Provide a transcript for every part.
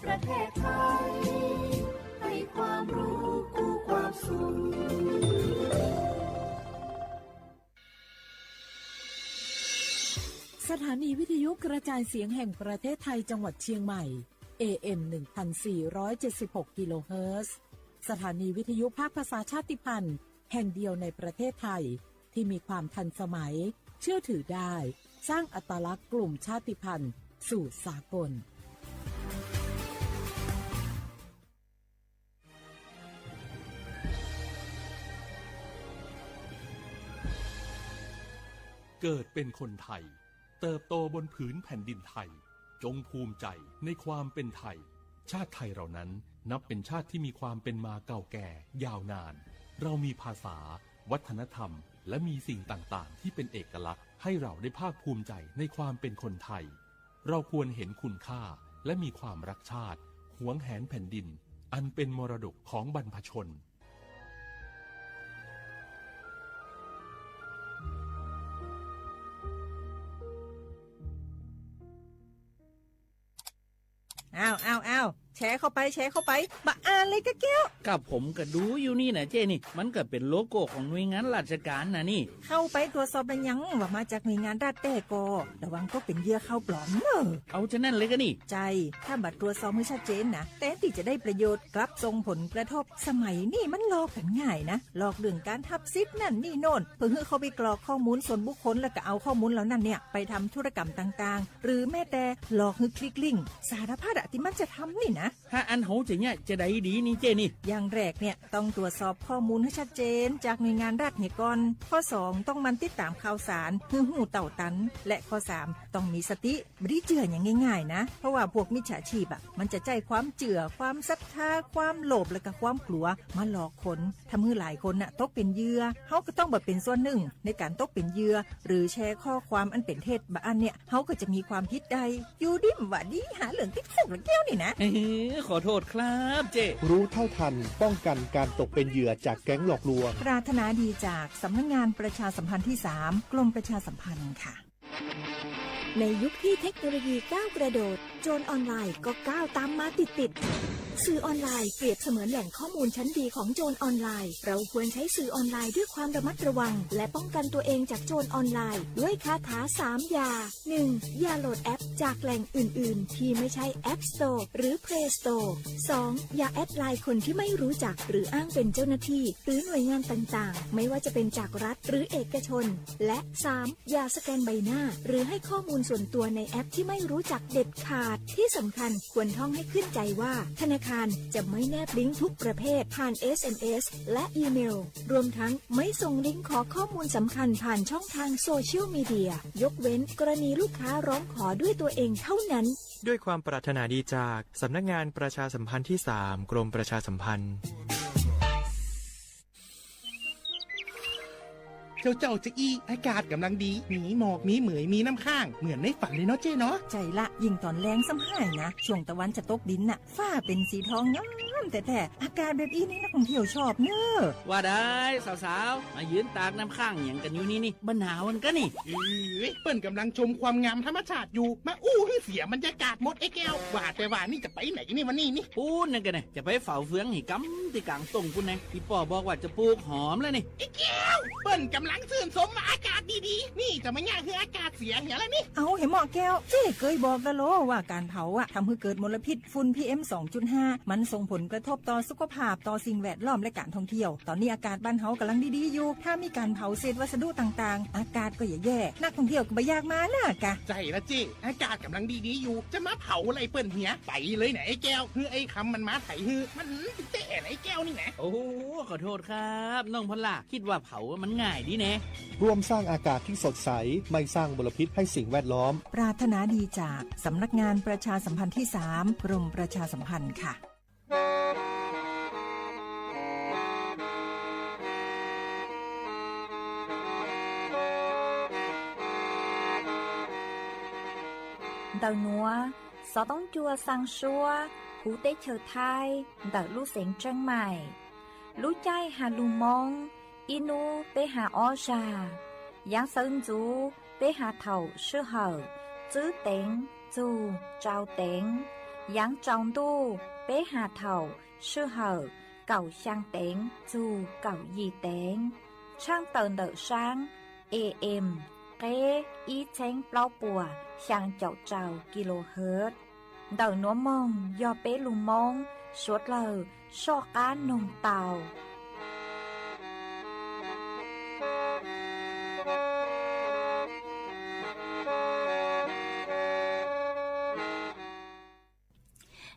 ประเทศไทยให้ความรู้คู่ความสุขสถานีวิทยุกระจายเสียงแห่งประเทศไทยจังหวัดเชียงใหม่ AM 1476 กิโลเฮิรตซ์สถานีวิทยุภาคภาษาชาติพันธุ์แห่งเดียวในประเทศไทยที่มีความทันสมัยเชื่อถือได้สร้างอัตลักษณ์กลุ่มชาติพันธุ์สู่สากลเกิดเป็นคนไทยเติบโตบนผืนแผ่นดินไทยจงภูมิใจในความเป็นไทยชาติไทยเรานั้นนับเป็นชาติที่มีความเป็นมาเก่าแก่ยาวนานเรามีภาษาวัฒนธรรมและมีสิ่งต่างๆที่เป็นเอกลักษณ์ให้เราได้ภาคภูมิใจในความเป็นคนไทยเราควรเห็นคุณค่าและมีความรักชาติหวงแหนแผ่นดินอันเป็นมรดกของบรรพชนอ้าวแชร์เข้าไปมาอ่านเลยกะแก้วกับผมก็ดูอยู่นี่นะเจ้นี่มันก็เป็นโลโก้ของหน่วยงานราชการนะนี่เข้าไปตรวจสอบเป็นยังว่ามาจากหน่วยงานรัฐแต่ก็ระวังก็เป็นเหยื่อเข้าปลอมเนอะเอาจะนั่นเลยก็นี่ใจถ้าบัตรตรวจสอบไม่ชัดเจนนะแต่ที่จะได้ประโยชน์กลับส่งผลกระทบสมัยนี่มันหลอกกันง่ายนะหลอกเรื่องการทับซิปนั่นนี่โน่นเพื่อให้เขาไปกรอกข้อมูลส่วนบุคคลแล้วก็เอาข้อมูลเหล่านั้นเนี่ยไปทำธุรกรรมต่างๆหรือแม้แต่หลอกให้คลิกลิงก์สารพัดที่มันจะทำนี่นะถ้าอันโหจะเนี่ยจะได้ดีนี่เจ้นี่อย่างแรกเนี่ยต้องตรวจสอบข้อมูลให้ชัดเจนจากหน่วยงานรัฐเนี่ยก่อนข้อ2ต้องมันติดตามข่าวสารหูเต่าตันและข้อ3ต้องมีสติไม่ได้เจืออย่างง่ายๆนะเพราะว่าพวกมิจฉาชีพมันจะใจความเจือความศรัทธาความโลภและก็ความกลัวมาหลอกคนทำให้หลายคนตกเป็นเหยื่อเขาก็ต้องเป็นส่วนหนึ่งในการตกเป็นเหยื่อหรือแชร์ข้อความอันเป็นเท็จบางอันเนี่ยเขาก็จะมีความผิดใดอยู่ดิ้มว่าดีหาเหลืองติดคุกหรือแก้วนี่นะขอโทษครับเจ้รู้เท่าทันป้องกันการตกเป็นเหยื่อจากแก๊งหลอกลวงปรารถนาดีจากสำนักงานประชาสัมพันธ์ที่3กรมประชาสัมพันธ์ค่ะในยุคที่เทคโนโลยีก้าวกระโดดโจรออนไลน์ก็ก้าวตามมาติดสื่อออนไลน์เปรียบเสมือนแหล่งข้อมูลชั้นดีของโจรออนไลน์เราควรใช้สื่อออนไลน์ด้วยความระมัดระวังและป้องกันตัวเองจากโจรออนไลน์ด้วยคาถา3อย่า 1. อย่าโหลดแอปจากแหล่งอื่นๆที่ไม่ใช่ App Store หรือ Play Store 2. อย่าแอดไลน์คนที่ไม่รู้จักหรืออ้างเป็นเจ้าหน้าที่หรือหน่วยงานต่างๆไม่ว่าจะเป็นจากรัฐหรือเอกชนและ 3. อย่าสแกนใบหน้าหรือให้ข้อมูลส่วนตัวในแอปที่ไม่รู้จักเด็ดขาดที่สำคัญควรท่องให้ขึ้นใจว่าธนาคารจะไม่แนบลิงก์ทุกประเภทผ่าน SMS และอีเมลรวมทั้งไม่ส่งลิงก์ขอข้อมูลสำคัญผ่านช่องทางโซเชียลมีเดียยกเว้นกรณีลูกค้าร้องขอด้วยตัวเองเท่านั้นด้วยความปรารถนาดีจากสำนักงานประชาสัมพันธ์ที่3กรมประชาสัมพันธ์เจ้าจะอี้อากาศกำลังดีมีหมอกมีเหมยมีน้ำข้างเหมือนในฝันเลยเนาะเจ้เนาะใจละยิ่งตอนแรงซ้ำหายนะช่วงตะวันจะตกดินน่ะฟ้าเป็นสีทองงามแต่อากาศแบบนี้นักท่องเที่ยวชอบเนอะว่าได้สาวๆมายืนตากน้ำข้างอย่างกันอยู่นี่บ้านหนาวมันก็นี่เปิ้นกำลังชมความงามธรรมชาติอยู่มาอู้ให้เสียบรรยากาศหมดไอ้แก้วว่าแต่ว่านี่จะไปไหนนี่วันนี้นี่พูดนั่นกันไงจะไปเฝ้าเฟืองหิกำที่กลางตรงคุณไงพี่ป่อบอกว่าจะปลูกหอมเลยนี่ไอ้แก้วเปิ้นกำลังชื่นชมว่าอากาศดีๆนี่จะไม่ง่ายคืออากาศเสียเหี้ยแล้วนี่เอาเห็นหมอแก้วเจ๊เคยบอกแล้วโลว่าการเผาทำให้เกิดมลพิษฝุ่น PM 2.5 มันส่งผลกระทบต่อสุขภาพต่อสิ่งแวดล้อมและการท่องเที่ยวตอนนี้อากาศบ้านเฮากำลังดีๆอยู่ถ้ามีการเผาเศษวัสดุต่างๆอากาศก็แย่นักท่องเที่ยวก็บ่อยากมาน่ะกะใจละเจ๊อากาศกำลังดีๆอยู่จะมาเผาอะไรเปิ้นเหี้ยไปเลยไหนไอ้แก้วคือไอ้คำมันมาไถฮือมันเตะไอ้แก้วนี่นะโอ้ขอโทษครับน้องพลล่าคิดว่าเผามันง่ายดีแน่ร่วมสร้างอากาศที่สดใสไม่สร้างมลพิษให้สิ่งแวดล้อมปรารถนาดีจากสำนักงานประชาสัมพันธ์ที่3กรมประชาสัมพันธ์ค่ะĐầu núa, gió tống chua sang xua, hú tế chờ thai, đợi lũ xén trăng mải. Lũ chai hà lù mong, inu tế hà o trà. Giáng sơn chú tế hà thầu sư hở, chữ tén, chú, trao tén. ยังจองตู้เป้หาเถ่าชื่อเหอเก่าช่างเต็งจูเก่ายีเต็งช่างเตินเดอช้าง AM เก้อีเช้งเปล่าปัวช่างเจ้าเจ้ากิโลเฮิรตซ์เดอนัวมองยอเป้ลุงมองสวดเลอชอก้านนงเต่า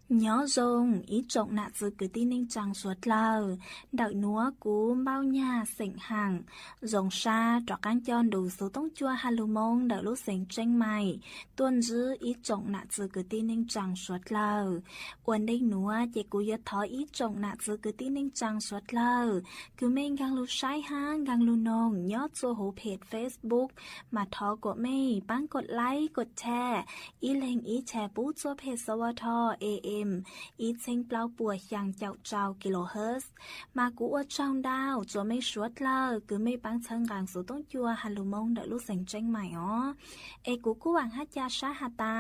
nhỏ rồng ý trọng nạ dự cứ tin ninh chẳng suốt lờ đợi núa cú bao nhà sỉnh hàng rồng xa trọ cán chọn đủ số tông chua halumon đợi lúc sỉnh tranh mày tuân dư ý trọng nạ dự cứ tin ninh chẳng suốt lờ uẩn đinh núa chỉ cú yết thói ý trọng nạ dự cứ tin ninh chẳng suốt lờ cứ mình gang lưu sai hang gang lưu nông nhót cho hố page Facebook mà thó của mày bánกดไลค์กดแชร์ý lên ýแชร์ปุ๊cho page สวท AMอีเชงเปล่าปัวอย่างเจ้าเจ้ากิโลเฮิรตซ์มากูว่าเจ้าดาวจัวไม่สวดเลยคือไม่ปังเชิงกลางสู่ต้องจัวฮัลโลมงเดลูเซงเจงใหม่อ๋อเอกูหวังฮัจยาชาฮาตา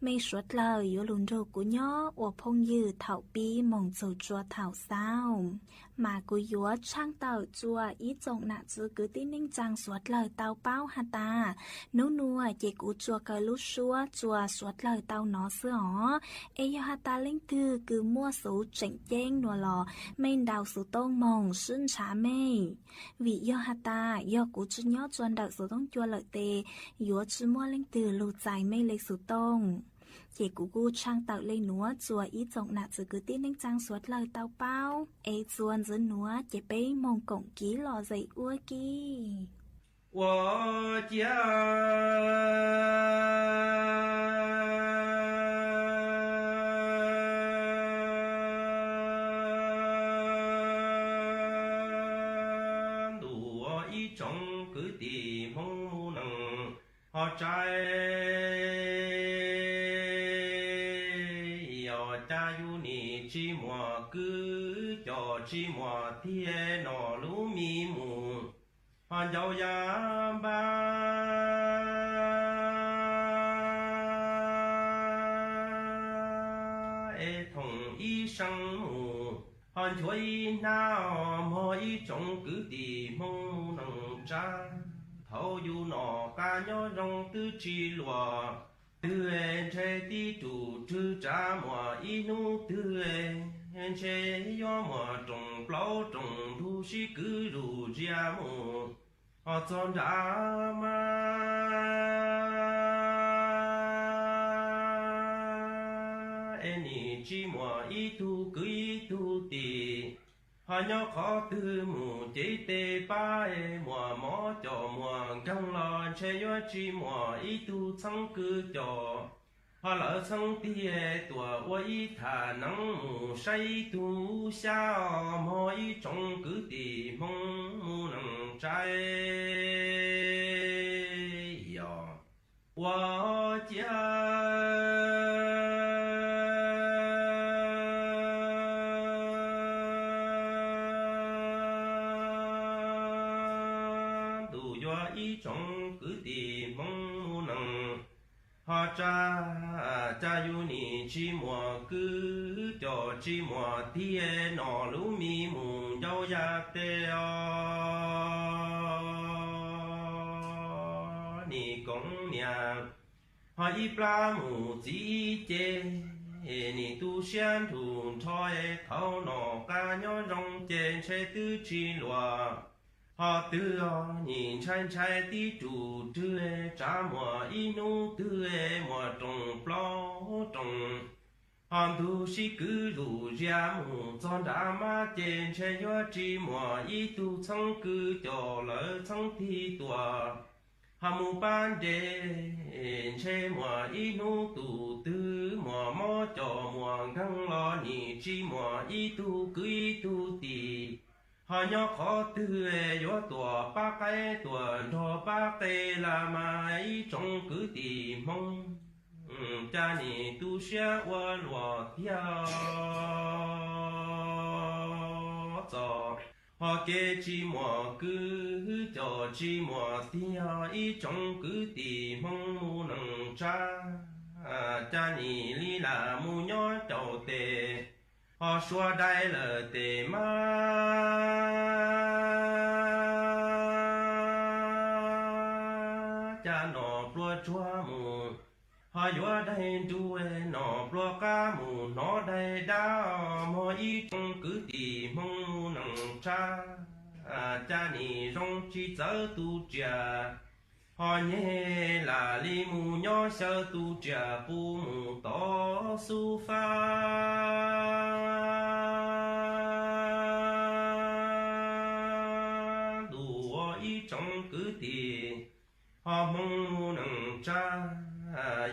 ไม่สวดเลยอยู่ลุนโรกูย่ออวพงยืดเถ่าปีมงจูจัวเถ่าเศร้ามากูยัวช่างเต่าจัวอีจงหนะจือคือที่นิ่งจังสวดเลยเต่าเป้าฮาตานัวเจกูจัวเกลุชัวจัวสวดเลยเต่าหนอเสืออ๋อเอยฮาตาเล่งคือมั่วสูเจ๋งเจ้งนัวหล่อไม่ดาวสูต้งมองซึ่งช้าไม่วิยอฮาตายอกูจุนยอจวนดาวสูต้องจัวเลยเตยัวจืมั่วเล่งลูใจไม่เล็กสูต้งเจกูช่างเต่าเลยหนัวจัวอีจงหนักจือคือที่นิ่งจังสวดเลยเต่าเป้าเอจวนจือหนัวเจเป้มองกงกี้หล่อใจอ้วกี้我家họ trai yo cha yu ni chi mo cứ cho chi mo thiên nọ lú mi mù họ giàu ya ba e thong y sang mù họ chuối nào mo y trong cứ đi mong nằng cha thâu du nọ ca nhó rong tư chi lùa tư en che ti chủ tư cha mùa inu tư en che yo mùa trồng plau trồng thu si cứ rù chia mù họ chọn ra ma en ni chi mùa itu cứ itu ti họ nhớ khó tư mù chỉ tê ba mùa mó cho mùa găng lo che yo chi mùa ý tu sang cứ cho họ lỡ sang tia tua wa ý thà nắng mù say tu xa mò ý trong cứ tì mong mù nắng trái yo wa cha trong cứ tìm mong nằng họ cha yu ni chi mùa cứ cho chi mùa thiên nọ lú mi mù dâu ya tê ni công nhà họ y pla mù chỉ chê ni tu xian thùn thôi thâu nọ ca nhó rong chê che tư chi lùa họ tư nhìn trai trai tí chủ tư trả mùa inu tư mùa trồng plau trồng họ tu si cứ rủ ra mù cho đã ma trên che yo chi mùa y tu sang cứ cho lỡ sang thi tua họ mù ban đề che mùa inu tu tư mùa mò cho mùa găng lo ni chi mùa y tu cứ y tu tì họ nhớ khó tư yo tua ba cái tua thọ ba tê là mai trong cứ tì mong cha ni tu xia wa lùa theo cho họ kê chi mùa cứ cho chi mùa theo ý trong cứ tì mong mu nằng cha cha ni li là mu nhó tê họ xua đai lờ tê ma cha nọ plua chua mù họ vua đây đuôi nọ plua cá mù nó đây đau mò ý trong cứ tì mong nằng cha cha nì rong chi chở tu trà họ nhé là li mù nhỏ sơ tu trà pu mù to su pha đủ ý trong cứ tì họ mong mù nằng cha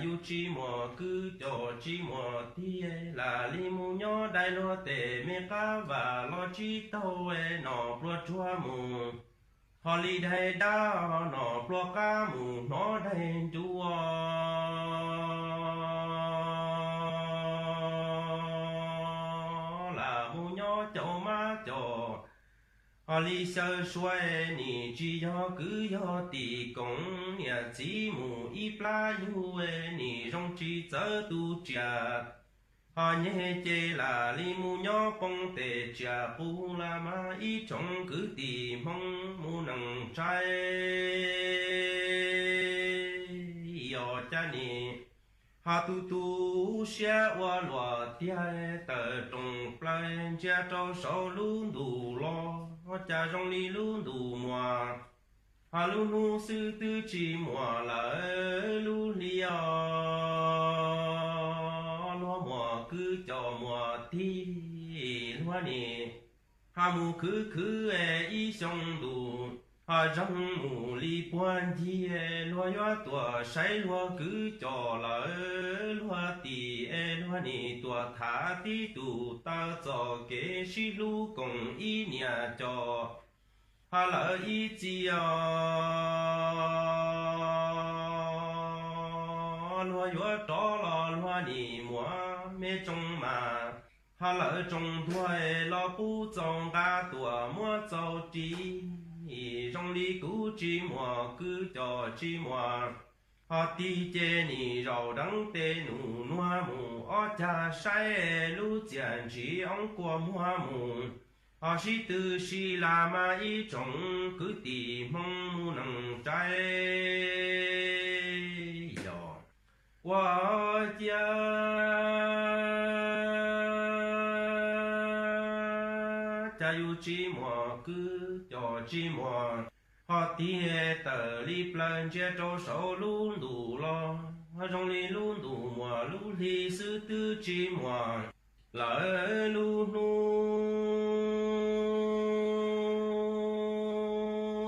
yu chi mò cứ cho chi mò ti là li mu nhỏ đại lo tề mê cá và lo chi tàu nọ plua chua mù họ li đại đa nọ plua cá mù nó đại chua là mu nhỏ cho má cho họ li sơ xoay nì chỉ do cứ do tì công nhà chỉ mù y pla yu nì rong chi chở tu trà họ nhé chê là li mu nhỏ bông tề trà pu la ma y trong cứ tì mong mu nằng trai yo cha nì họ tu xe qua loa tia tờ trong plan cha trâu sâu luôn đủ lo cha rong li luôn đủ mùa hà lu nu sư tư chỉ mùa là lu lia lo mùa cứ cho mùa thi loa nè hà mù cứ y song đủ hà rong mù li quan thi loa yo tua sai loa cứ cho là loa tì loa nè tua thả tí tù ta cho kế si lu cùng y nhà cho hà lỡ y chi loa yo cho lo loa nè mùa mê trong mà hà lỡ trong đuôi lo bu trong ga tua mua châu chi trong lý cũ chi mùa cứ cho chi mùa họ ti chê nì rau đắng tê nụ noa mù ó cha sai lu chèn chỉ ông qua mua mù họ si tư si la ma y trong cứ tì mong mu nằng trái yo qua cha cha yu chi mùa cứ cho chi mùa họ tia tờ li plan che trâu sầu luôn đủ lo trong li luôn đủ mùa lu li sư tư chi mùa lỡ lu nu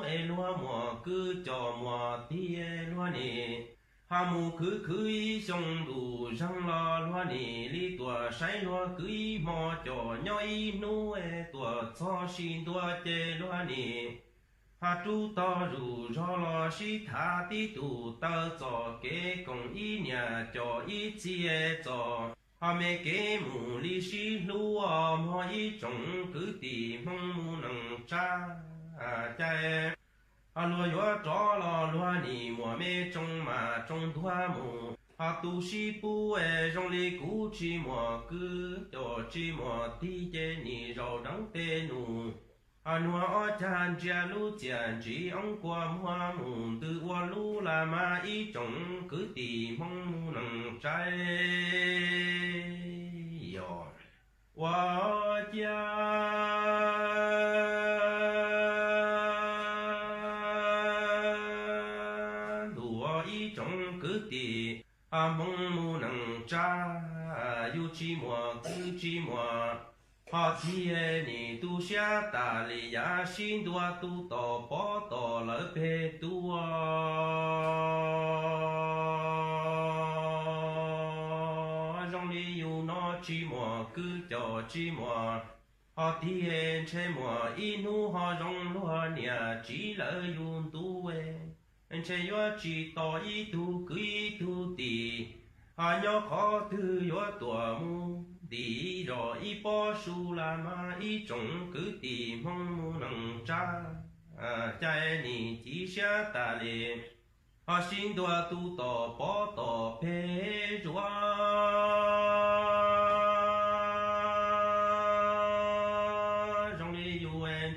e lúa mùa cứ cho mùa tia lúa nè hà mù cứ y sông đủ răng lo lúa nè li tua sai lúa cứ y mò cho nhoi nu e tua cho xin tua chê lúa nè hà chú to rủ cho lo si thả tí tù tơ cho kế công y nhà cho y chia cho hà mê kế mù li si lúa mò y trồng cứ tì mong mù nằng cha cha hà lúa yo cho lo lúa nì mùa mê trồng mà trồng thua mù hà tu si pu e trong li cú chi mùa cứ cho chi mùa tí chê nì rau đắng tê nù hà nua o chan chia lu chèn chỉ ông qua mua mù từ qua lu là ma y trồng cứ tì mong mu nằng trái yo wa cha đùa y trồng cứ tì mong mu nằng cha yu chi mùa cứ chi mùa họ thiê nì tu xia tà lì ya xin đua tu tò bó tò lỡ bê tu trong li yu nó chi mùa cứ cho chi mùa họ thiê chê mùa y nu họ trong lúa nhà chỉ lỡ yun tu anh chê yo chỉ tò y tu cứ y tu tì họ nhớ khó thư yo tùa mu đi rồi y po su la ma y trồng cứ tì mong mu nằng cha cha ni chỉ xa ta lệ họ xin đua tu tò bó tò phê rùa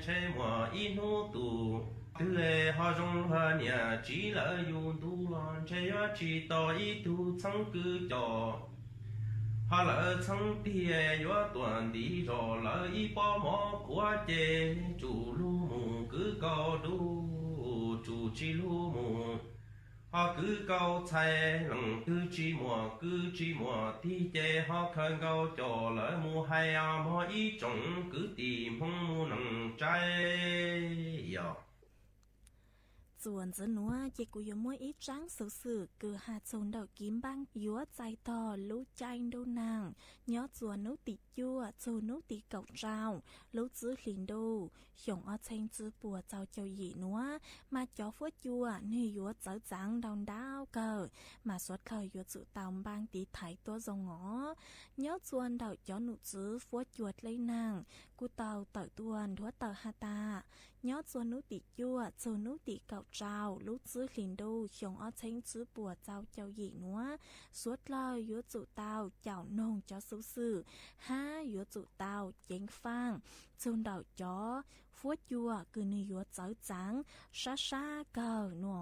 chế mùa in hô tù từ lệ họ rong hoa nhà chỉ là dùng tu loạn chế hóa chỉ tỏ ý tu chẳng cứ cho họ lỡ chẳng tiề yếu toàn đi rồi lỡ ý bỏ mỏ của chế chủ lưu mù cứ cao đu chủ chỉ lưu mù họ cứ câu chạy lần cứ chỉ mùa thì chế họ khơi câu cho lỡ mù hay mò ý trồng cứ tìm không mù nặng trái yoส่วนจะนัวเจกุยมวยอีจังสื่อคือหาโซนดอกกิมบ้างยัวใจต่อรู้ใจดูนางย้อส่วนนุติยั่วโซนุติเก่าเจ้ารู้จื้อลินดูหยงเอาเชงจื้อปัวเจ้าเจ้าหยีนัวมาจ่อฟวดยั่วนี่ยัวเจ้าจังดาวดาวเกิดมาสวดเคยยัวจื้อตามบางตีไถตัวทรงหงอย้อส่วนดอกย้อหนุจื้อฟวดยวดเลยนางกูเต่าเต่าตัวนทัวเต่าฮาตาย้อส่วนนุติยั่วโซนุติเก่าเจ้ารู้จื้อลินดูหยงเอาเชงจื้อปัวเจ้าเจ้าหยีนัวสวดเลยยัวจื้อเต่าเจ้านงเจ้าซื่อห้ายัวจุเตาเจ๋งฟังจนดาวจอฟวดยัวคือในยัวเจ้าจังชาเก่าหนอ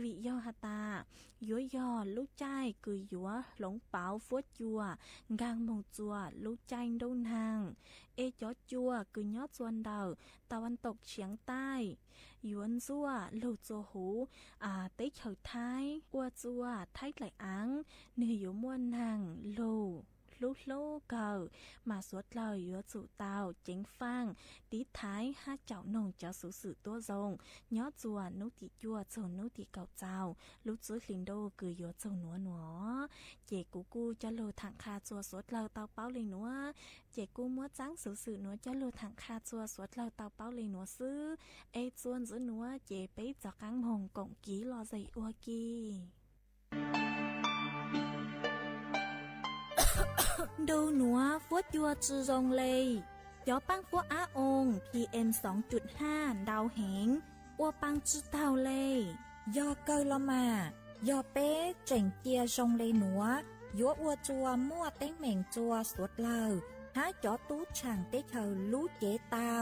วิยอฮาตายัวยอลูกใจคือยัวหลงเป๋าฟวดยัวกางมงจัวลูกใจโดนหางเอจอจัวคือยอดส่วนดาวตะวันตกเฉียงใต้ยวนจัวลูจัวหูเตยเฉยไทยอัวจัวไทยไหลอังเนื้อยัวม้วนหางลูลูเก่ามาสวดเลยยัวจุเตาเจ๋งฟังตีท้ายห้าเจ้าหนงเจ้าสูสื่อตัวทรงย้อจัวนุติจัวโจนุติเก่าเจ้าลูจื้อลินโดคือยัวโจหนัวเจกูจะโลถังคาจัวสวดเราเตาเป้าเลยหนัวเจกูมัวจังสูสื่อหนัวจะโลถังคาจัวสวดเราเตาเป้าเลยหนัวซื้อเอจวนจื้อหนัวเจไปจากกังหงกงกี้รอใจอัวกีดูหนัวฟวดยัวจือรงเลยยอปังฟวดอาองค์ PM 2.5 ดาวเหงอัวปังจือเตาเลยยอเกลละมายอเป้เจ๋งเจียรงเลยหนัวยัวอัวจัวมั่วเต้งเหม่งจัวสวดเลอหาจอตู้ช่างเต้เธอรู้เจเตา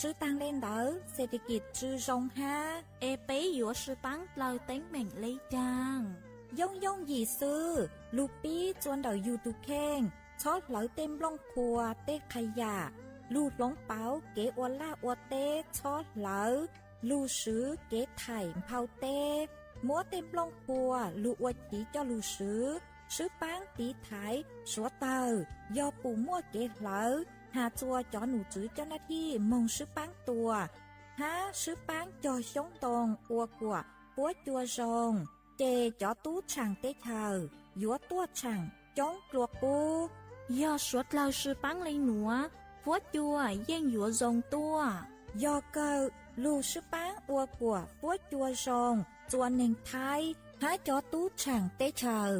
จื้อตังเล่นเดอเศรษฐกิจจือรงฮาเอเป้ยัวชื่อปังเลอเต้งเหม่งเลยจังย่องหยีซื้อลูปี้จวนเดายูทูเข่งชอดเหลาเต็มล่องครัวเต้ขยะลูดหลงเป๋าเก๋อวล่าอวเต้ชอดเหลาลูซื้อเก๋ไถ่เผาเต้มัวเต็มล่องครัวลูอวจีเจ้าลูซื้อปังตีไถ่สัวเตอยอปูมัวเก๋เหลาหาจัวจอหนูจื้อเจ้าหน้าที่มงซื้อปังตัวหาซื้อปังจอชงตรงอัวกัวปัวจัวจงเจจอตู้ช่างเต้เธอยัวตัวช่างจ้องกลัวปูยอสวดเราซื้อปังเลยหนัวฟวดยัวเย่งยัวจงตัวยอเกอลูซื้อปังอัวกัวฟวดยัวจงจวนหนึ่งไทยหาจอตู้ช่างเต้เธอ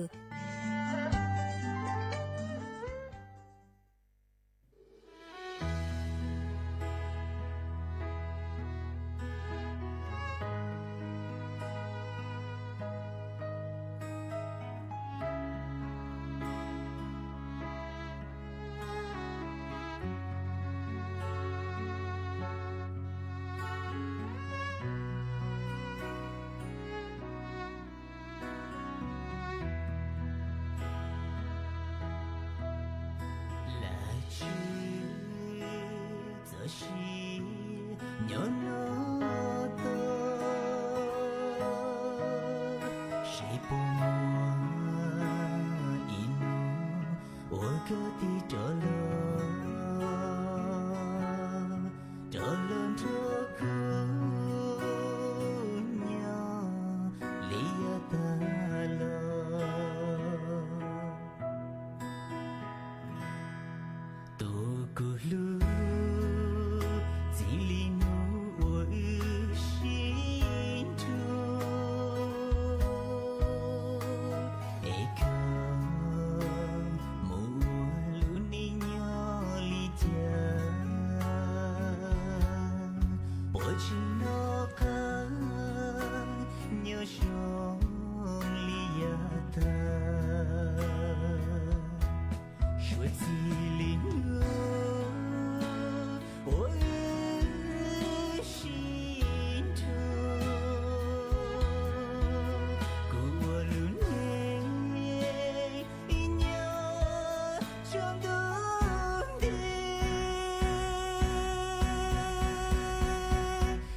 trong tương đi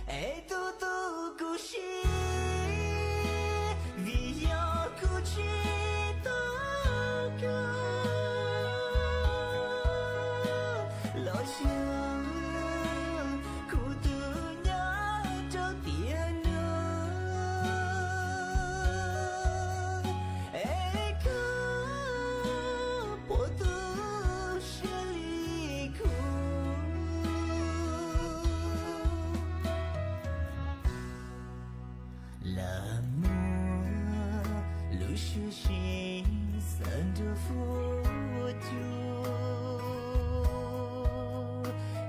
ai tu tu cú chi vì yêu cú chi ta cơ lo chưa cú tu nhớ cho tiền nữa ai cứ bộ tu sẽ ly khu là mưa lưu sư sinh sân đưa phố chúa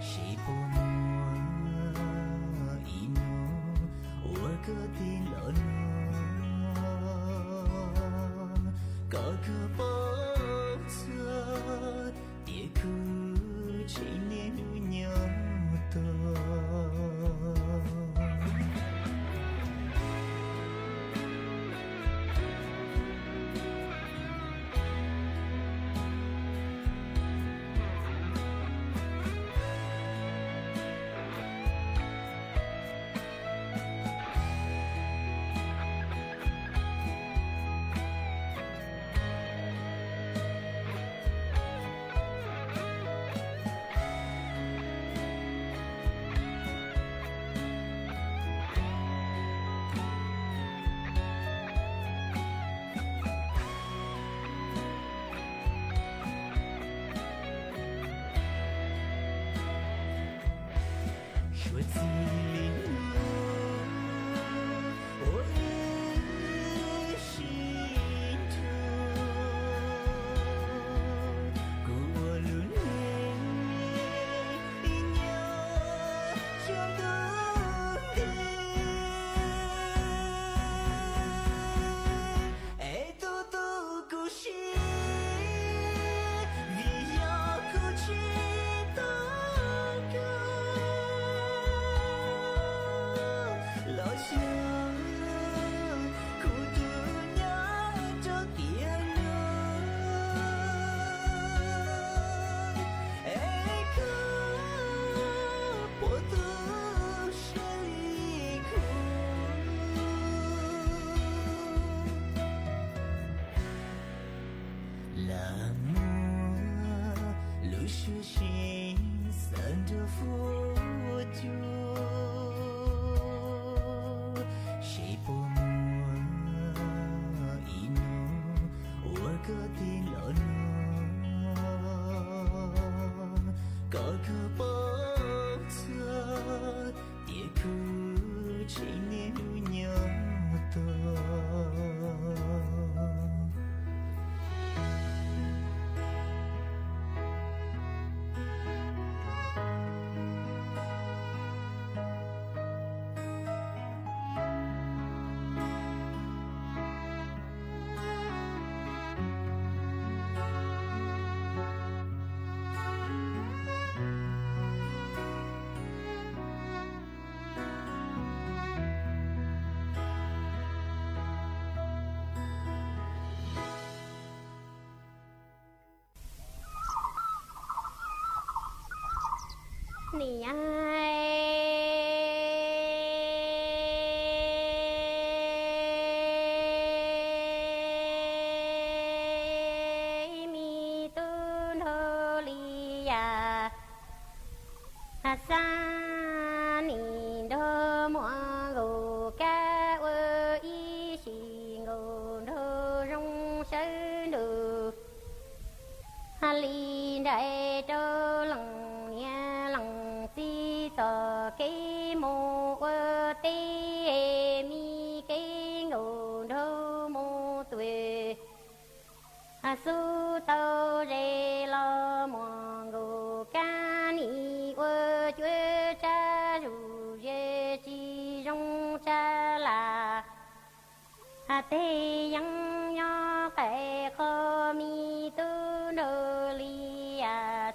chỉ bộ mùa inu ủa cơ tin lỡ có cơ bốc xưa địa cứ chỉ nên nhớ tôi chúa gì ôi xin thương của luôn em nhớ trong tương đi ai tu tu cú chi vì yêu cú chi ta cơ lo chưa cú tu nhớ cho tiền nữa ai cứ bộ tu sẽ ly khu là mưa lưu sư sinh sân đưa phố chúa chỉ bộ mùa inu ủa cơ tin lỡ có cơ bốc xưa địa cứ chỉ nên nhớ tôi nỉ ai mi tu nô li ya sa ni đô mua gù ca ơ y xì ngô đô rong sơ nụ ha li đại đô lăng tờ cái mô tê mi cái ngô đô mô tuệ su tàu rê lo mò ngô ca ni ơ chúa cha rù rê chi rong cha là tê yang nho cái khơ mi tu nô li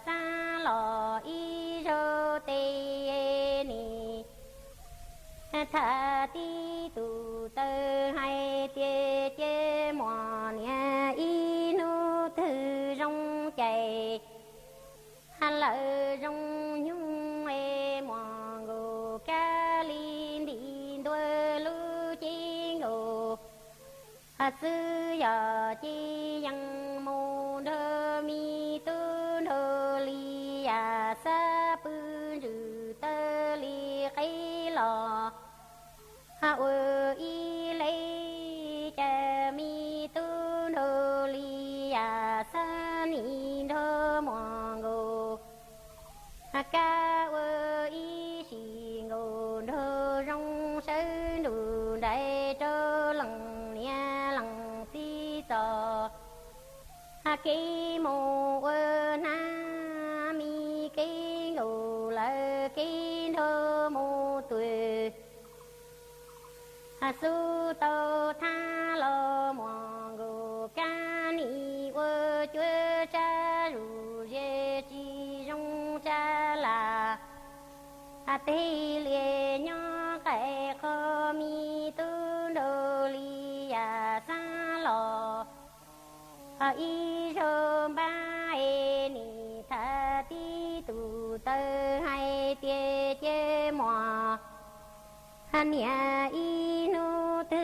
sa lo y rô tê tha ti tu tơ hai tia chê mò nia y nu thư rong chạy lỡ rong nhung e mò ngô ca li đi đôi lu chi ngô sư giờ chi yang mô đơ mi tu đơ li ya sa pư rư tơ li cây lò ơ y lấy cha mi tu đơ li ya sa ni đơ mò ngô ca ơ y xì ngô đơ rong sơ nụ đại trơ lằng nia lằng si sò cây mô ơ na mi cây ngô lơ cây đơ mô tuổi su tô tha lo mò ngô ca ni ơ chúa cha ru ye chi rong cha là tê liê nhỏ cái khơ mi tu đô li ya sa lò y rơ ba e ni tha ti tu tơ hai tia chê mò nia y nu tư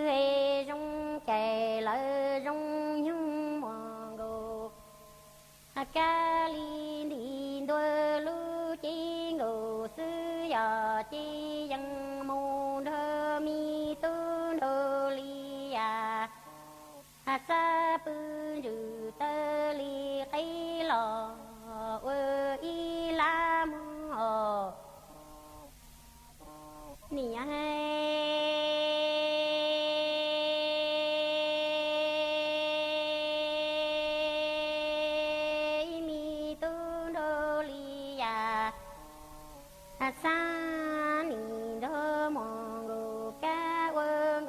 e rong chè lơ rong nhung mò ngô ca li đi đôi lu chi ngô sư giờ chi yang mô đơ mi tu đô li ya sa pư rư tơ li cây lò ơ y la mô nì mi tu đô li ya sa ni đơ mò ngô ca ơ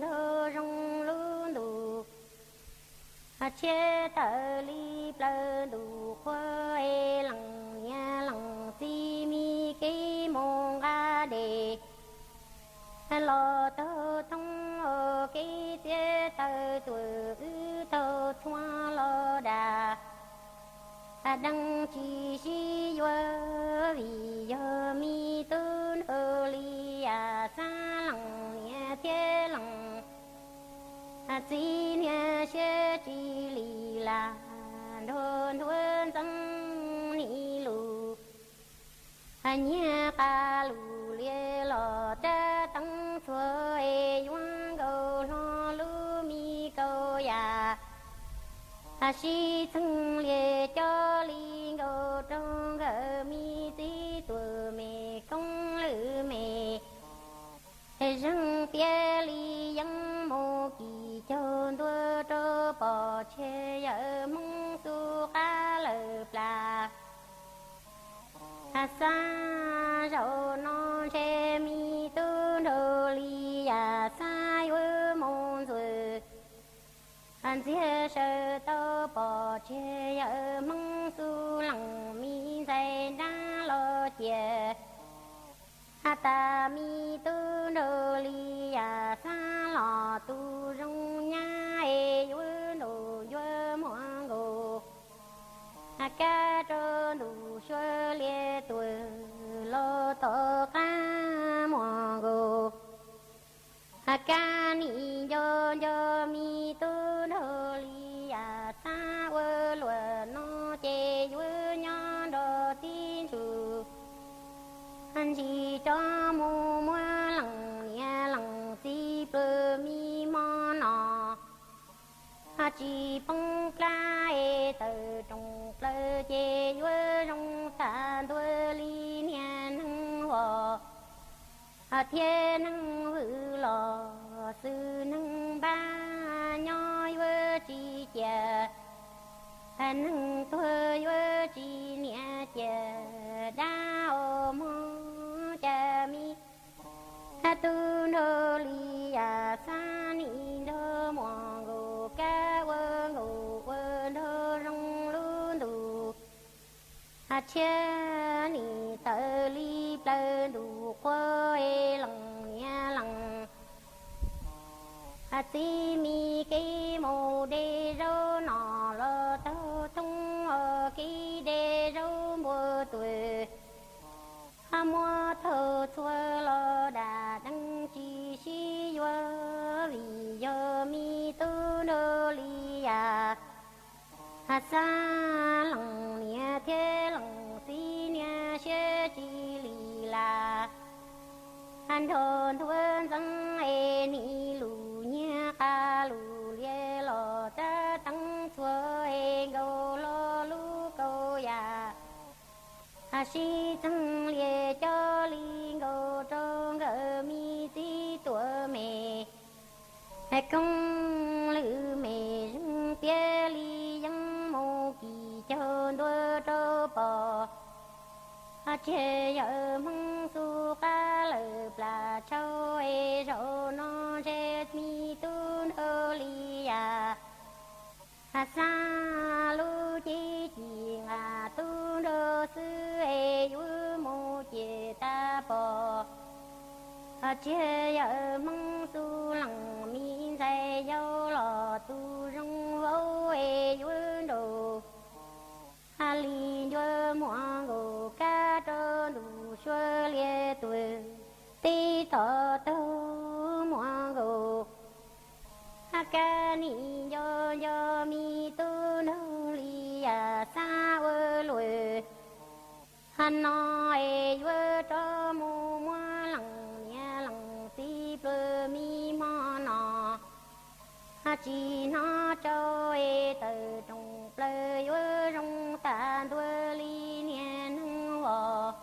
đơ rong lu đủ chế tờ li plơ đủ khoe e lằng nha lằng si mi cái mong ga đề lo tơ thông ở cái chế tờ tuổi tơ thoa lo đà đăng chi si yo vì yo mi tu đô li ya sa lằng nha thế lằng chi nha xe chi li la đôn đôn tăng ni lu nha ca lu lia lo cha tăng chua e yuan go lo lu mi go ya si thăng lia cho li go trong gờ mi ti tu mê công lữ mê răng pia li yang mô kỳ chôn tua trô bò chê yơ mong su ca lơ pla sa rô non chê mi tu đô li ya sa yơ mong dù chia sơ tô bò chê yơ mong su lằng mi dây đá lo chê ta mi tu đô li ya sa lò tu rong nha e yue đồ yue mo ngô ca trơ đủ xuơ lia tuổi lo to ca mo ngô ca ni yo mi tu đô li ya sa yue lue no chê yue nho đô tin su chỉ cho mù mua lằng nha lằng si bơ mi mò nọ chỉ bông la e tờ trong lơ chê yue rong ta đuôi li nha nâng hồ thiên nâng hư lò sư nâng ba nho yue chi chè nâng thơ yue chi nha chè đa ô mô cha mi tu đô li ya sa ni đô mò ngô ca quơ đô rong lu đủ cha ni tơ li plơ đủ quơ e lằng nha lằng si mi cái mô đê rô nọ lo tơ tung ở cái đê mua thơ chua lo đà đăng chi si yo vì yo mi tu đô li ya sa lòng nia thế lòng si nia xe chi li la han thôn thuần dân e ni lu nia ca lu lie lo ta tăng chua e go lo lu go ya si tăng lie cho li go trong gờ mi ti tua mẹ công lữ mẹ rung tia li yang mô kỳ cho đua trâu bò chê giờ mong su ca lợp là châu e rô nó chết mi tu đô li ya sa lu chi chi ngà tu đô sư e yu mô chê ta bò chê giờ mong su lăng mi dây dâu lò tu rong vô e yu đồ li yo mo go ca trơ đủ xua lia tuổi ti tọ tơ mo go ca ni yo mi tu nô li ya sa vơ lùi han nói vơ cho mu mo lăng nia lăng ti plơ mi mo nọ chỉ nó cho e từ trong plơ vơ rong ta đua li nia nâng vò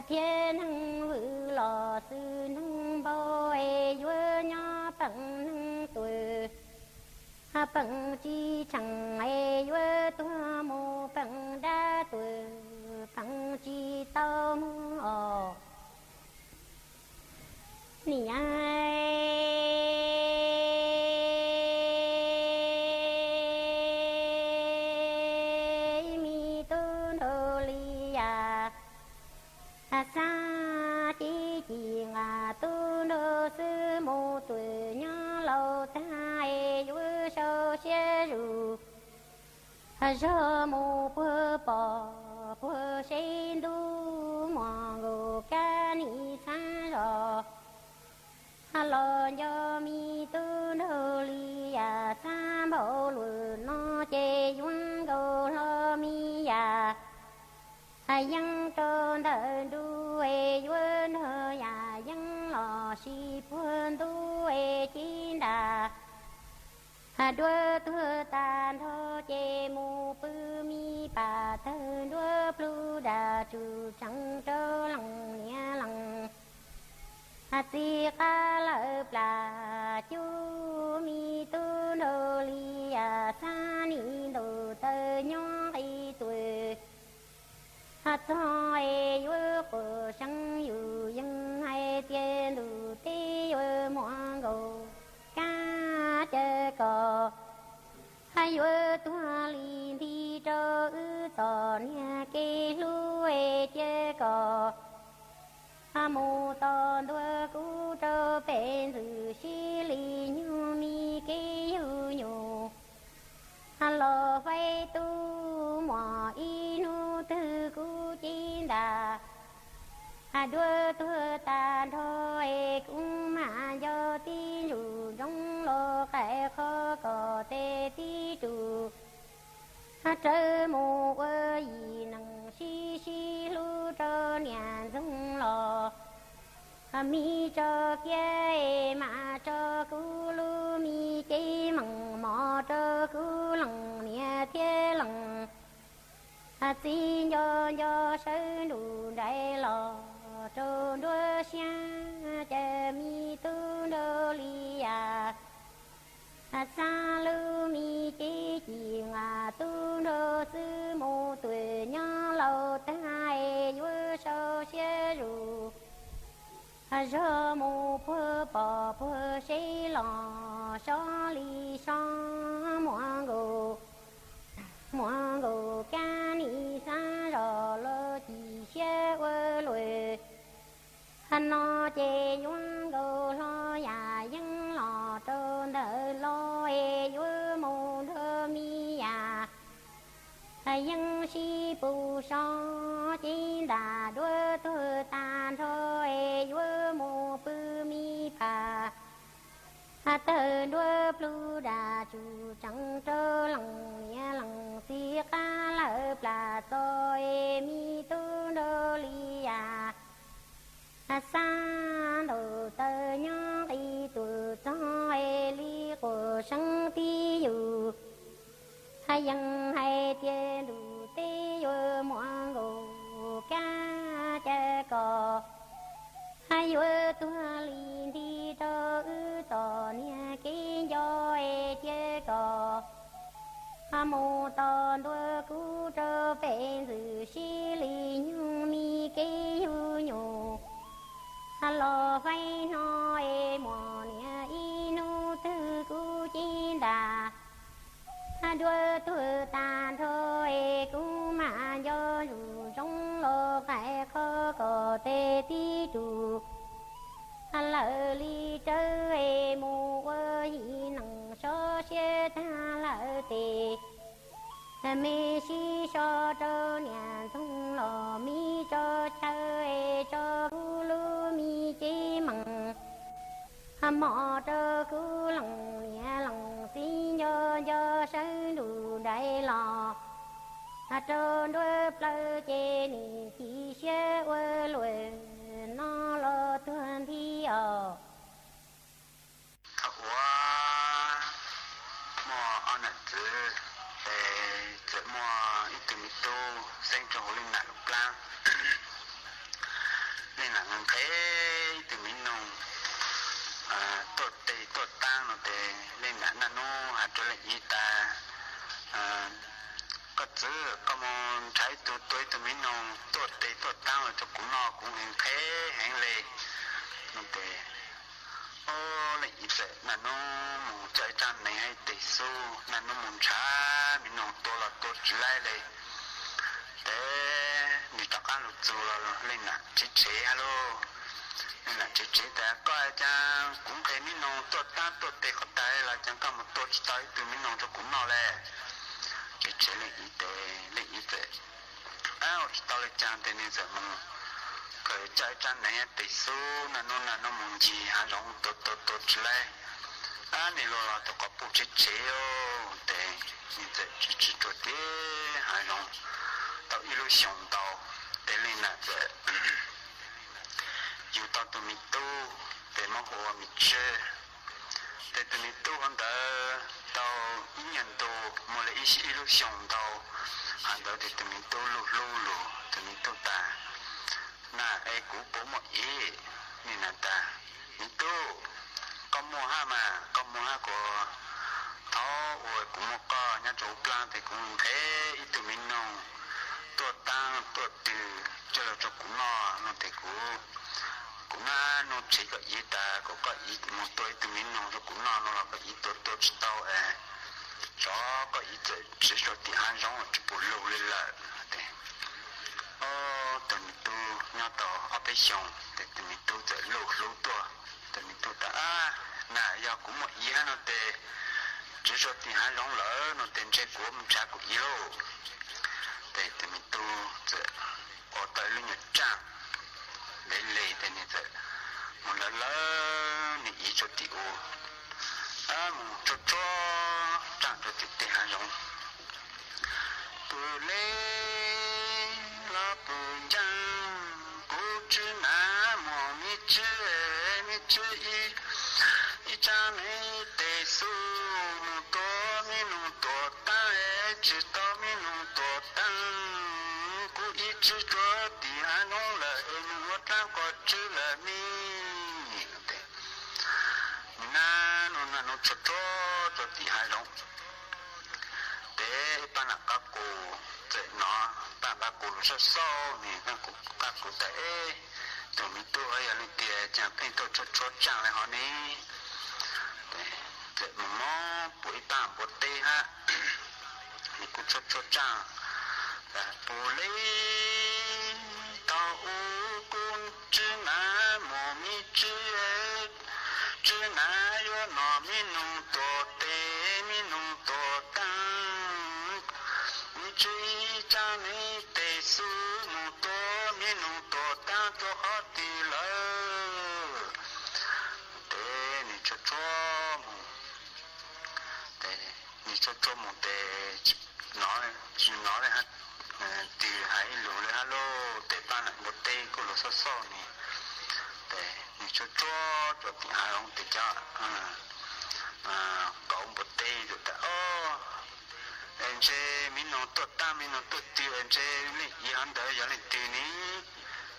thiên nâng vự lò sư nâng bao e vơ nhỏ bằng nâng tuổi bằng chi chẳng e vơ tua mô bằng đa tuổi bằng chi tao mô nì ai sa chi chi ngà tu nô sư mô tuổi nhỏ lâu ta e yu sâu xe ru sơ mô bơ bò bơ sen du mò ngô ca ni sa rò lo yo mi tu nô li ya sa bồ lù nó chê yuan gô lo mi ya yang trơn đời đu e yuan hơ ya yang lò si phun đu e chín đà đua thưa tàn thơ chê mù pư mi bà thơ đua plu đà trừ trăng trơ lăng nia lăng si ca lợp là chu mi tu nô li ya sa ni đồ tơ nhỏ y tuổi cho e yu của sang yu yang hai tiên đủ ti yu muang go ca chê cò hai yu tua li thi cho ư tò nia kê lu e chê cò mô tò đua cu cho bên rư xí li nhu mi kê yu nhu lo vay tu mò y nu tư cu chín đà đua thưa ta thôi cũng mà do tin rủ trong lo cái khó có tê tí trụ trơ mù ơ y năng xí xí lu cho nhà dung lo mi cho kia mà cho cu lu mi chi mằng mò cho cu lằng nia thế lằng xin do sơ đủ đại lò cho đua xa chè mi tu đô li ya sa lu mi chi chi ngà tu đô sư mô tuổi nhỏ lâu tai vua sâu xe ru rơ mô phơ bò phơ xí lò xó li xó muang go ca ni sa rò lơ chi xe quơ lùi nó chê yuan go lo ya yang lò trơn đỡ lo e vua mô thơ mi ya ยังชีปูชอจินดาด้วยตัวตาโถยยั่วโมปือมีผาเตอด้วยปลูดาจูจังเจอหลังเมียหลังสีกาเลอปลาโตยมีตูโดลียาซาโดเตยองอีตัวจอยลีโกชังตีอยู่ให้ยังให้เจดูเตยมัวโกกาเจกอให้ยัวตัวลีดีโตต่อเนี่ยกินย่อยเจกอฮาโมตอนด้วยกูเจอเป็นสื่อชิลียุงมีกิยูยูฮัลโหลไฟน้อยหมอเนี่ยอีนูตือกูจินดาด้วยตัวตาโถยกูมาโยอยู่จงโลกให้เขาก็เตตีดูฮัลโหลลีเจอมูเอ้ยหนังโซเชียตาลาเตมีชีโซโตเนี่ยทุ่งหล่อมีโจเชยโจกูลูมีจีมังหมอเตอกูหลังเนี่ยหลังสิโยโยใช้ดูได้หล่อเจอด้วยเปลือยเจนี่ที่เชื่อว่าลอยนอลอตัวที่อ๋อว่าหมออันนั้นจะหมออิตุมิโตเส้นจงลินาลูกลางลินาเงินเคอิตุมินงตัวเตะตัวตั้งโนเตลินานาโนหาตัวเล็กยีตาก็เจอก็มองใช้ตัวอิตุมินงตัวเตะตัวตั้งจะกุ้งนอกุ้งเงินเคแห้งเลยโนเตโอ้เลยอีเสนาโนหมูใจจันในให้ติสู้นาโนหมุนช้ามีนองตัวละตัวจีไล่เลยแต่มีตะการลุจูเราเล่นน่ะชิเชฮัลโหลเล่นน่ะชิเชแต่ก็จังกุ้งเคมีนองตัวตั้งตัวเตะเขาตายละจังก็มาตัวจีตายตัวมีนองจะกุ้งนอแหละชิเชเล่นอีเตเล่นอีเตอ้าวตอนเลยจังเตนี่จะมึงเคยใจจันในให้ติสู้นาโนมุนจีหาลงตัวจีไล่นี่เราต้องกับผู้ชิดเชี่ยวแต่นี่จะจิตตัวเดียหายลง到一路想到แต่เรื่องน่ะจะอยู่ตอนตัวมิตู้แต่มหัวมิเชื่อแต่ตัวมิตู้อันเดอ到一年多没了一路想到อันเดอแต่ตัวมิตู้路ตัวมิตู้ตาน่ะไอ้กูผมหมดนี่น่ะตามิตู้ก็มัวห้ามาก็มัวห้าก็ท้อโอ้ยกูมัวก็เนี่ยจูปลาแต่กูแค่อีตัวมินนองตัวตั้งตัวตื่นเจอจูกูนอนแต่กูน่าโนชิก็อีตาก็อีมัวตัวอีตัวมินนองจูกูนอนแล้วก็อีตัวชิตเอาจอก็อีตัวชิชที่หันร้องจะปวดโลเลยละแต่โอ้ตัวมิตัวเนี่ยต่อเอาไปส่งแต่ตัวมิตัวจะโลตัวแต่มีตัวตาน่ะอยากกูมาอีฮันแต่จะชดที่หันลงเลยนเต็มใจกูมันชักกูอีโลแต่มีตัวจะอดแต่ลุงจังเลยแต่นี่จะมันละนี่อีชดที่โอมึงชดจังชดที่หันลงปูเล่ละปูจังกูจะน่าหมอมีเจ一张没得数，多米努多大知道米努多大，故意执着地还弄了，我当过吃了米，那弄出着地还弄，得把那个股在那把个股说烧米，那股在。ตัวมีตัวอย่างนี้เดียจะเป็นตัวชดจังเลยฮะนี่แต่หมอปุ๋ยตามปวดเตะฮะนี่กูชดจังแต่ปุ๋ยต่ออูกุนจีน่าหมอมีจีน่าโยนอมีนุ่งตัวเตมีนุ่งตัวตั้งมี chỉ cha mi tê sư mu tô mi nu tô ta tô hot đi lỡ tê ni cho mu tê ni cho mu tê nói ha thì hãy lùi lên alo tê ta lại một tê cô lùi so nè tê ni cho thì hai ông tê cho cậu một tê rồi ta anh chơi mình nó tốt ta mình nó tốt tiêu anh chơi này ý hắn đỡ giờ này tiêu ní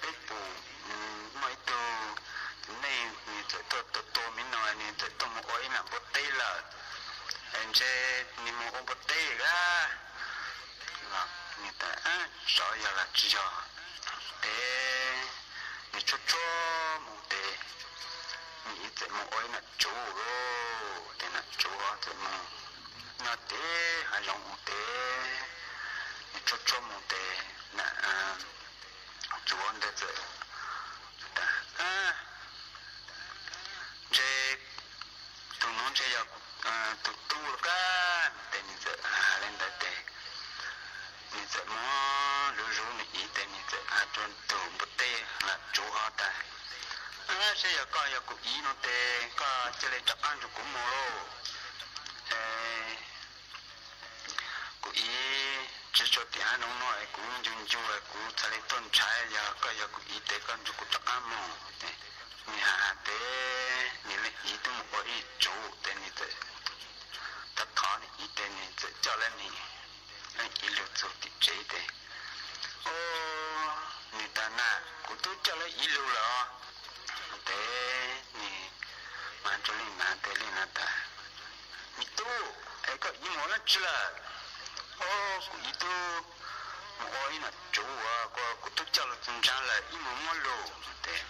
cái bù mấy tu này mình sẽ tốt mình nói này sẽ tốt một ối là một tê là anh chơi mình một một tê ra là người ta sợ giờ là chỉ cho để mình cho một tê mình sẽ một ối là chủ rồi để là chủ họ sẽ một nó té hay lòng một té cho một té là chủ anh để rồi chế tụi nó chế giờ tụi tu là cả để mình giờ lên đây để mình giờ mua lúa lúa này ít để mình giờ tuần tụi một té là chủ họ ta chế giờ coi giờ cũng ý nó té coi chế lại chắc ăn cũng mua luôn cụ ý chỉ cho tiền nông nói cũng dùng chung là cũng thay lấy tuần trái giờ coi giờ cụ ý để con cho cụ chắc ăn mồ mình hạ để mình lấy ý tôi một ý chủ để mình để tất cả những ý để mình để cho lên mình lấy ý liệu chủ thì chế để người ta na cụ tôi cho lấy ý liệu là để mình mà cho lên mà để lên là ta mình tu ai có ý muốn là chứ là cụ ý tu một ý là chủ cụ tu cho là chúng ta là ý muốn lô để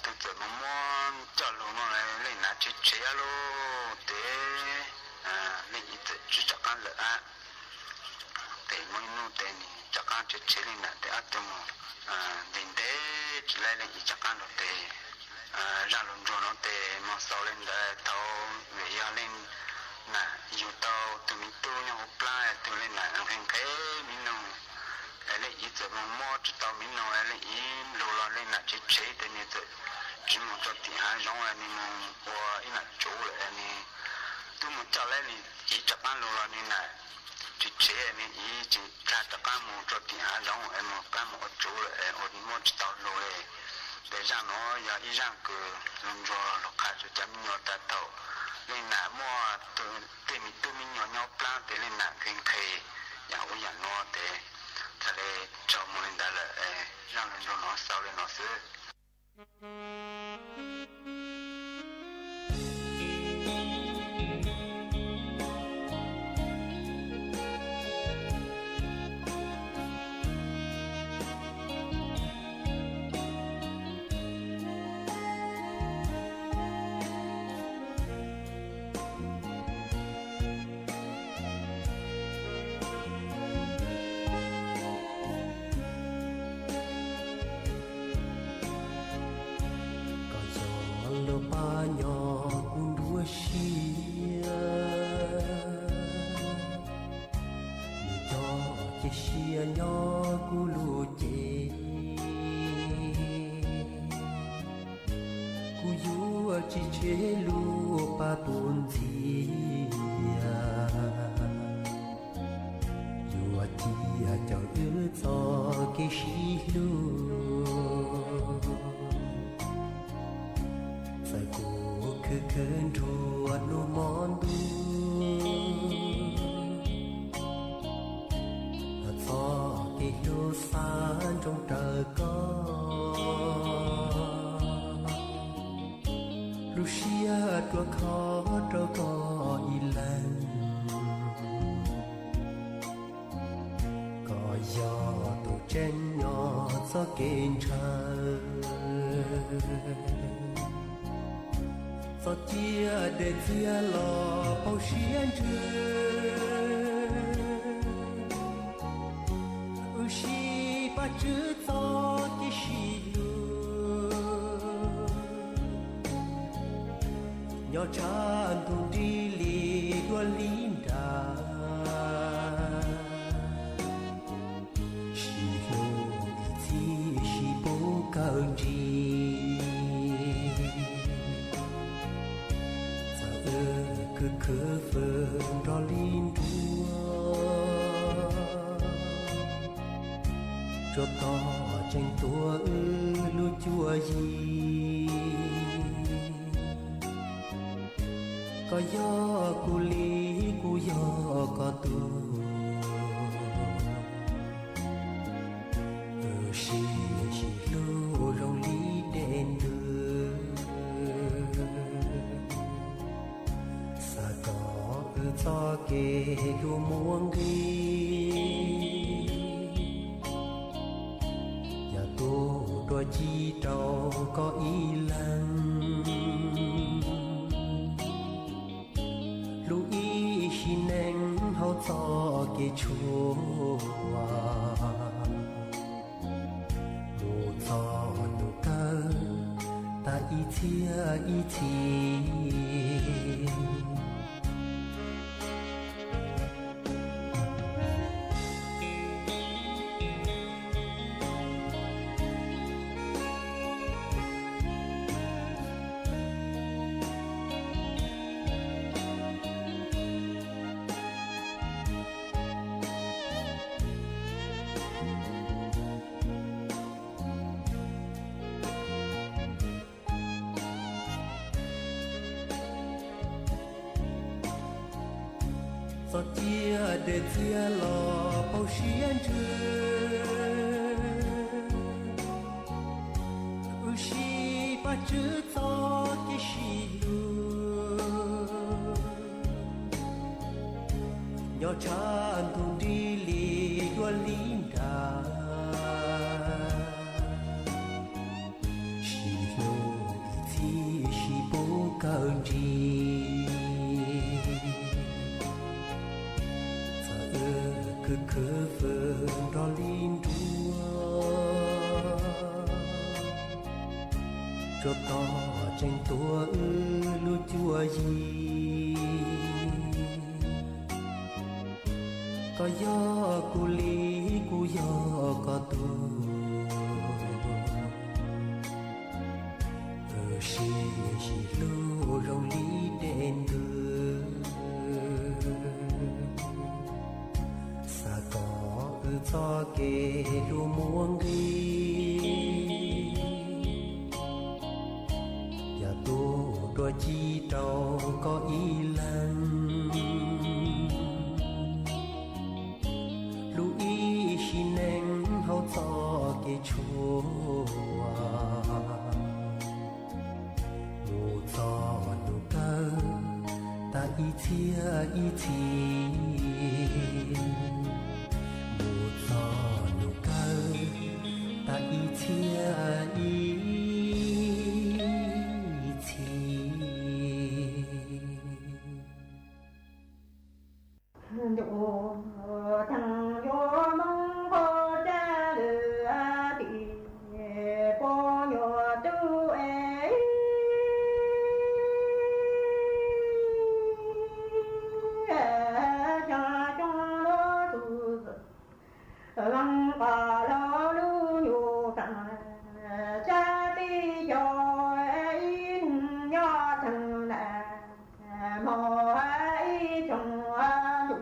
tôi tự muốn cho lô nó lại lên là chế chế lô để lên ý tự chỉ cho con lợi để mỗi nô để cho con chế chế lên là để tôi đến để chỉ lại lên ý cho con được để ra luôn rồi nó để mà sau lên để thâu về lên nè dù tao tụi mình tu nhau hộp lại tụi lên lại ăn thế mình nông lấy ít giờ mà mua cho tao mình nông lấy ít lô lo lên là chế chế để như thế chỉ một cho tiền hai giống là mình nông qua ít là chỗ lại này tôi muốn cho lấy này chỉ cho ăn lô lo này này chế chế này ít chỉ ra cho ăn một cho tiền hai giống em một cái một chỗ lại ở mua cho tao lô lại để ra nó giờ ít ra cứ luôn rồi nó khai cho chấm nhau ta tao nên là mua từ mình tu mình nhỏ plan để lên là kinh khê nhà ôi nhà nó để cho nên cho mình đã là让人cho nó sau lên nó sẽ chỉ chế lu pa tuôn gì dù chỉ cho ước cho cái xí lu phải cố cứ cơn thua lu mòn du cho cái hiu san trong trời Lucia tua khó trâu có y lần có gió tụ trên nhỏ gió kênh trời gió chia để chia lò bao xiên trời xì ba chữ gió cái xì nhỏ chan tu đi li đua linda khơ phơ đó linh đua cho to tranh tua lu chua gì có gió cu lý cu gió có tu xì lu rong lý đen đưa sa có cho kê lu muông đi nhà tu đôi chi trâu có ý lăng lu ý xin anh hậu cho kê chúa lu cho lu cơ ta ý chia ý chia gió chia để chia lò bao xiên trời xì ba chữ gió cái xì lùa nhỏ chan thùng đi lì đua lín đà xì lùa thì xì bố cao đi khơ phơ đó linh đua cho to tranh tua lu chua gì có gió cu lý cu gió có tu xì lu rong lý đen đưa cho kê lu muông đi nhà tu đôi chi trâu có ý lăng lu ý xin anh hậu cho kê chúa lu cho lu cơ ta ý chia ý chia nụ cơ ta ý chia ý chi độ thằng vô mong có cha lừa đi có nhỏ tu ấy răng bà lo lu nhu thằng cha đi cho in nhỏ thằng nè mò ấy trong đủ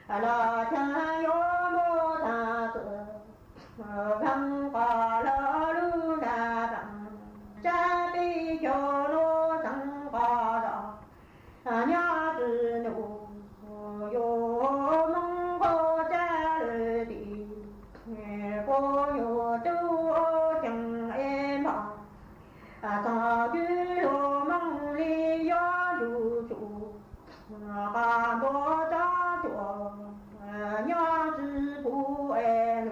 là cha yo mô ta tự răng bà lo lu nà thằng cha đi cho nó thằng bà đó nhỏ từ nụ yo mong có cha lời đi cô yo tu chẳng em họ ta cứ lo mong li yo du chủ ba bố ta chùa nhỏ từ bu em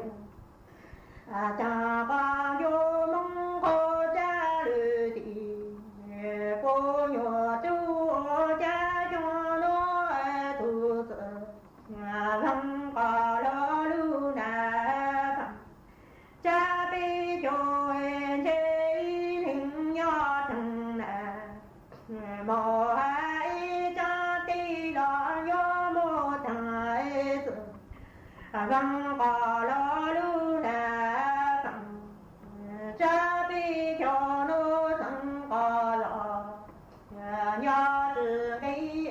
cha ba yo mong có cha lời đi cô yo tu cha cho nó tu răng bà lo lu nà cha bi cho em chế hình nhỏ thằng nà mò ai cha ti lo yo mô thằng ấy răng bà lo lu nà cha bi cho nó thằng bà lo nhỏ từ cái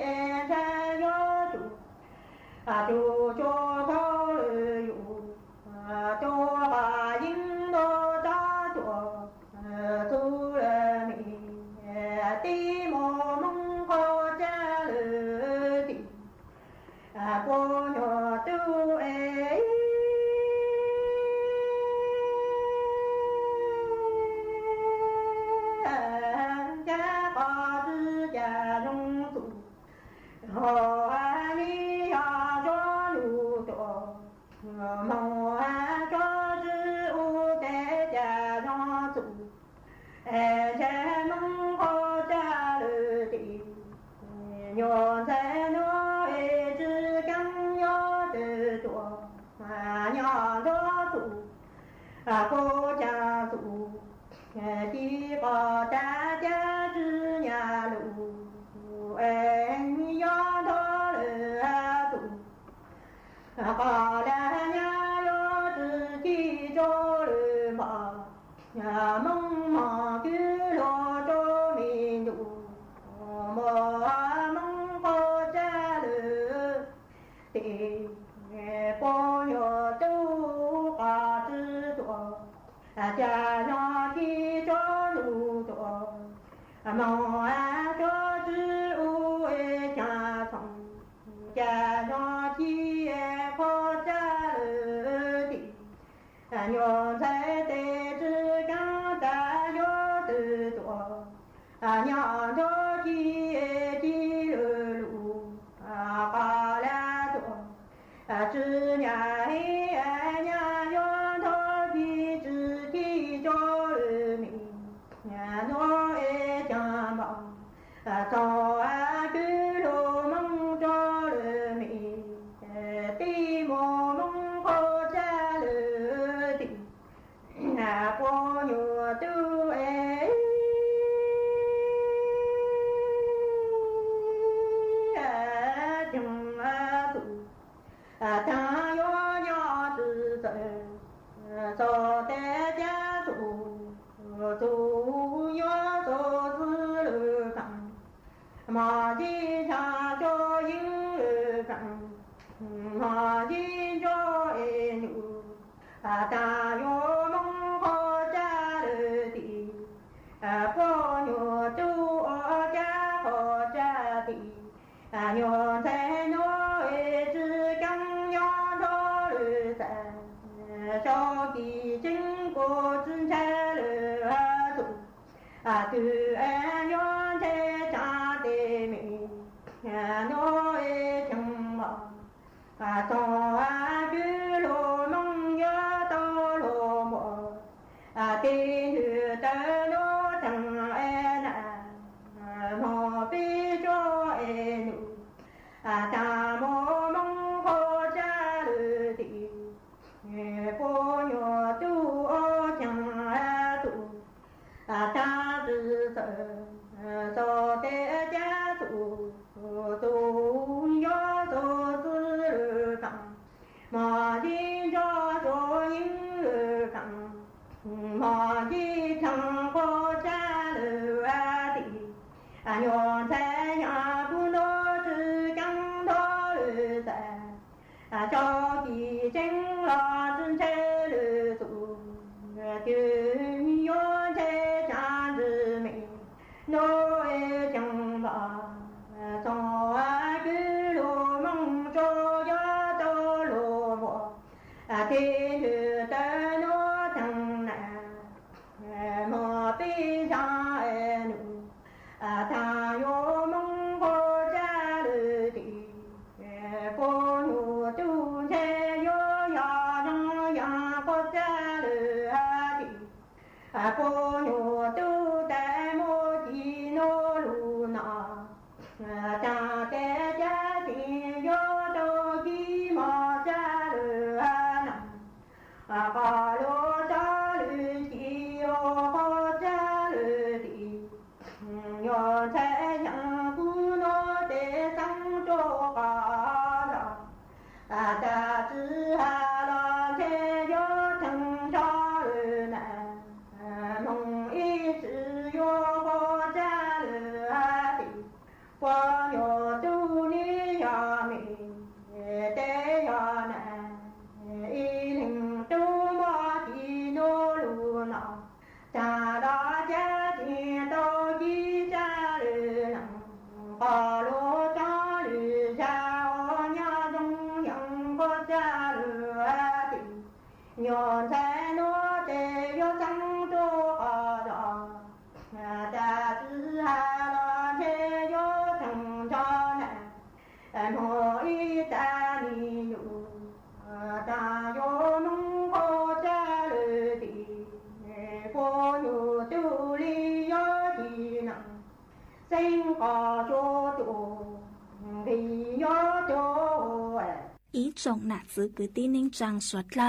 mong cho chữ u tế cha nó chủ cha mong có cha lư đi nhon sẽ nó chữ căng nhó từ chùa nhỏ đó chủ cô cha chủ chỉ có cha chữ nhà lù em nhó đó là chủ có là nhà yo chữ chỉ cho lư mà mong mà cứ lo cho mình đủ mà mong có cha lư thì cô yo tu cả chữ tuổi cha nó khi cho đủ tuổi mong cho chữ u cha xong cha nó chi có cha lư thì nhon sẽ tê chữ căng ta yo từ tuổi nhỏ cho chi lù cả là tuổi chữ nhà nhà yo thọ bi chữ ki cho mình nhà nó cha mong cho cứ đồ mong cho mình ti mô mong có cha lư thì cô nhùa tu chừng tu ta yo nhỏ từ cho té cha tu tu yo cho tư lư cẳng mà đi cha cho yên lư cẳng mà đi cho nhủ ta yo mong có cha lư thì cô nhùa tu cha có cha thì nhùa thế nói chữ căng nhó đó lư sa cho kỳ chính cô chữ cha lư thủ từ nhó thế cha tê mình nói chẳng mong to cứ lo mong nhớ to lo mò tin hư tơ nó thằng mò bi cho nụ ta mò mong có cha lư thì cô nhỏ tu chẳng tu ta tự sợ tế cha tu tu yo tu tư tặng mà đi cho những lư tặng mà đi thằng có cha lư thì nhon thế nhà cũng đó chữ căng đó lư sa cho kỳ tranh lo chân thế lư tụ chữ yo thế cha lư mình nói chẳng bà cho cứ lo mong cho gió to lo mò thiên lư tơ nó thằng mò bi cha nụ ta yo mong có cha lư thì cô nhùa tu thế yo ya nó ya có cha lư thì cô nhùa tu te mô chi nô lu na cha te cha thì yo đâu ki mà cha lư na có lo cha lư chi yo có cha lư thì nhon thế nhà cu nó để sang cho cả ta chữ la thế yo thằng cho lư nè mong ý chữ yo có cha lư thì qua nhỏ tu ni nhà mình tế nhà nè ý linh tu ma chi nô lu nào cha đó cha thì đâu chi cha lư nặng có lô cha lư cha ở nhà trong nhận có cha lư thì nhon thế nó tê yo sang cho ở đó cha chữ la thế yo thằng cho nè nói ta ni ta 种哪子个地宁长说了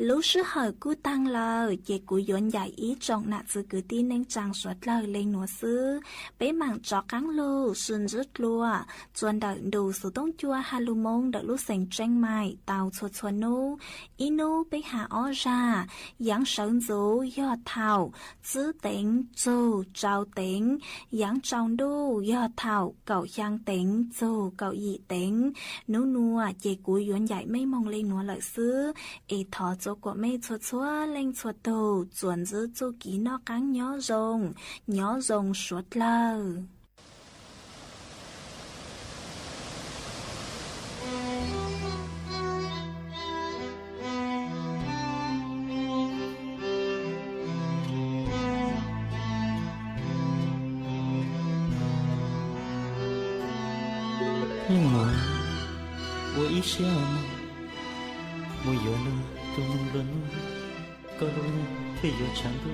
รู้是เหอกูตังเลยเจกูยวนใหญ่อีจง哪子个地宁长说了เลงหนัวซื้อไปหมั่งจอกกังลูสุนจุดลัวจวนเดินดูสุต้องจัวฮาลูมงเดลูเซ็งเจงใหม่เตาชดชวนนูอีนูไปหาอ้อจายังเฉินจูยอดเท่าซื้อเต็งจูเจ้าเต็งยังจองดูยอดเท่าเก่ายังเต็งจูเก่าอีเต็งนูนัวเจกูยวนใหญ่ไม่มองเลงนัวเลยซื้อเอทอโจกว่าไม่ชัวชัวเลงชัวโตจวนซื้อจูกีนอกกังย้อรงสวดเลย我一笑嘛，我有了都能轮，高楼配有长度。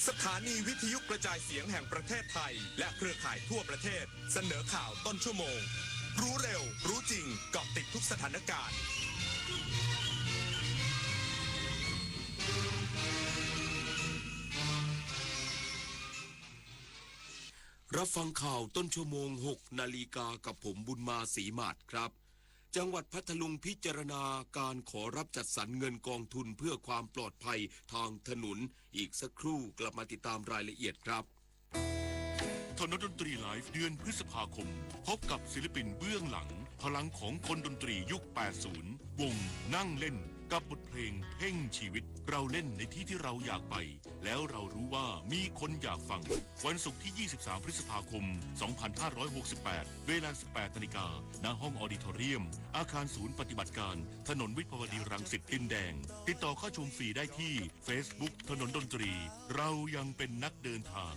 สถานีวิทยุกระจายเสียงแห่งประเทศไทยและเครือข่ายทั่วประเทศเสนอข่าวต้นชั่วโมงรู้เร็วรู้จริงเกาะติดทุกสถานการณ์รับฟังข่าวต้นชั่วโมง 6 นาฬิกากับผมบุญมาศรีมาศครับจังหวัดพัทลุงพิจารณาการขอรับจัดสรรเงินกองทุนเพื่อความปลอดภัยทางถนนอีกสักครู่กลับมาติดตามรายละเอียดครับทนดนตรีไลฟ์เดือนพฤษภาคมพบกับศิลปินเบื้องหลังพลังของคนดนตรียุค 80 วงนั่งเล่น กับบทเพลงเพ่งชีวิตเราเล่นในที่ที่เราอยากไปแล้วเรารู้ว่ามีคนอยากฟังวันศุกร์ที่ 23 พฤษภาคม 2568 เวลา 18 นาฬิกาณห้องออดิทอเรียมอาคารศูนย์ปฏิบัติการถนนวิภาวดีรังสิตดินแดงติดต่อเข้าชมฟรีได้ที่ Facebook ถนนดนตรีเรายังเป็นนักเดินทาง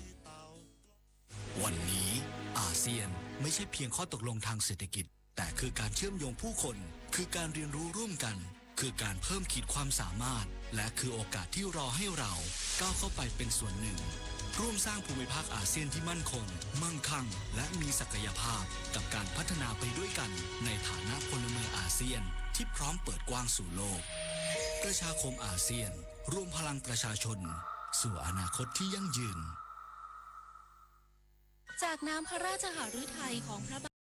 วันนี้อาเซียนไม่ใช่เพียงข้อตกลงทางเศรษฐกิจแต่คือการเชื่อมโยงผู้คนคือการเรียนรู้ร่วมกันคือการเพิ่มขีดความสามารถและคือโอกาสที่รอให้เราก้าวเข้าไปเป็นส่วนหนึ่งร่วมสร้างภูมิภาคอาเซียนที่มั่นคงมั่งคั่งและมีศักยภาพกับการพัฒนาไปด้วยกันในฐานะพลเมืองอาเซียนที่พร้อมเปิดกว้างสู่โลกประชาคมอาเซียนร่วมพลังประชาชนสู่อนาคตที่ยั่งยืนจากน้ำพระราชหฤทัยของพระ